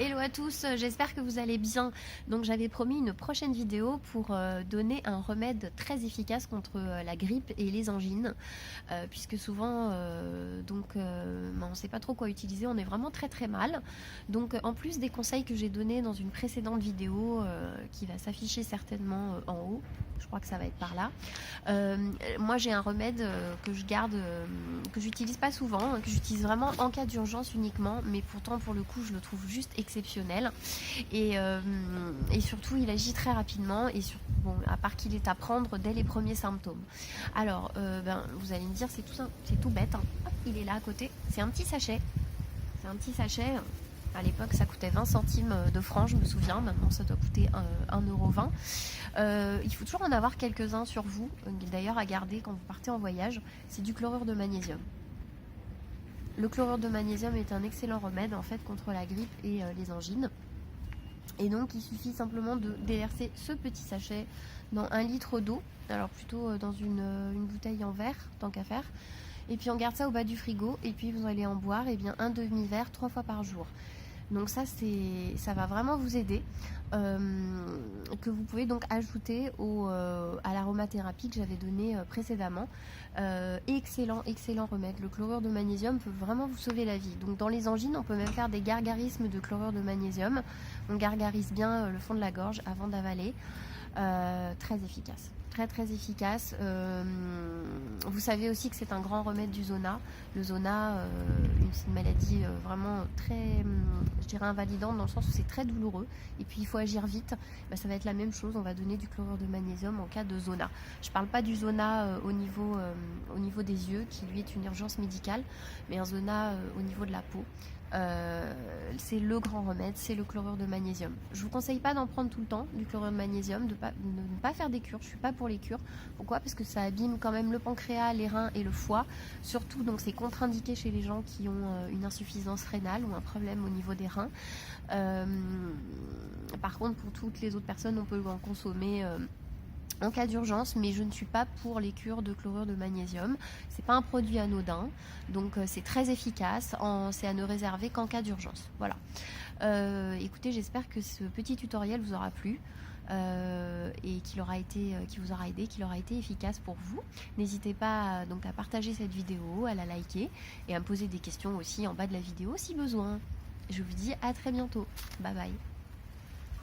Hello à tous, j'espère que vous allez bien. Donc j'avais promis une prochaine vidéo pour donner un remède très efficace contre la grippe et les angines, puisque souvent on ne sait pas trop quoi utiliser, on est vraiment très mal. Donc en plus des conseils que j'ai donnés dans une précédente vidéo qui va s'afficher certainement en haut, je crois que ça va être par là. Moi j'ai un remède que je garde, que j'utilise pas souvent, que j'utilise vraiment en cas d'urgence uniquement, mais pourtant pour le coup je le trouve juste exceptionnel et surtout il agit très rapidement et bon, à part qu'il est à prendre dès les premiers symptômes. Alors vous allez me dire c'est tout bête, hein. Hop, il est là à côté, c'est un petit sachet, à l'époque ça coûtait 20 centimes de francs, je me souviens, maintenant ça doit coûter 1,20 €. Il faut toujours en avoir quelques-uns sur vous, d'ailleurs à garder quand vous partez en voyage. C'est du chlorure de magnésium. Le chlorure de magnésium est un excellent remède en fait contre la grippe et les angines. Et donc il suffit simplement de déverser ce petit sachet dans 1 litre d'eau, alors plutôt dans une bouteille en verre tant qu'à faire. Et puis on garde ça au bas du frigo et puis vous allez en boire un demi-verre 3 fois par jour. Donc ça va vraiment vous aider, que vous pouvez donc ajouter à l'aromathérapie que j'avais donnée précédemment. Excellent remède. Le chlorure de magnésium peut vraiment vous sauver la vie. Donc dans les angines, on peut même faire des gargarismes de chlorure de magnésium. On gargarise bien le fond de la gorge avant d'avaler. Très efficace. Très efficace. Vous savez aussi que c'est un grand remède du zona. Le zona, c'est une maladie vraiment très, je dirais, invalidante, dans le sens où c'est très douloureux et puis il faut agir vite. Ça va être la même chose, on va donner du chlorure de magnésium en cas de zona. Je parle pas du zona au niveau des yeux, qui lui est une urgence médicale, mais un zona au niveau de la peau. C'est le grand remède, c'est le chlorure de magnésium. Je vous conseille pas d'en prendre tout le temps, du chlorure de magnésium, de ne pas faire des cures. Je suis pas pour les cures. Pourquoi? Parce que ça abîme quand même le pancréas, les reins et le foie. Surtout, donc c'est contre-indiqué chez les gens qui ont une insuffisance rénale ou un problème au niveau des reins. Par contre, pour toutes les autres personnes, on peut en consommer en cas d'urgence, mais je ne suis pas pour les cures de chlorure de magnésium. C'est pas un produit anodin, donc c'est très efficace. C'est à ne réserver qu'en cas d'urgence. Voilà. Écoutez, j'espère que ce petit tutoriel vous aura plu. Et qui vous aura aidé, qu'il aura été efficace pour vous. N'hésitez pas donc à partager cette vidéo, à la liker et à me poser des questions aussi en bas de la vidéo si besoin. Je vous dis à très bientôt. Bye bye.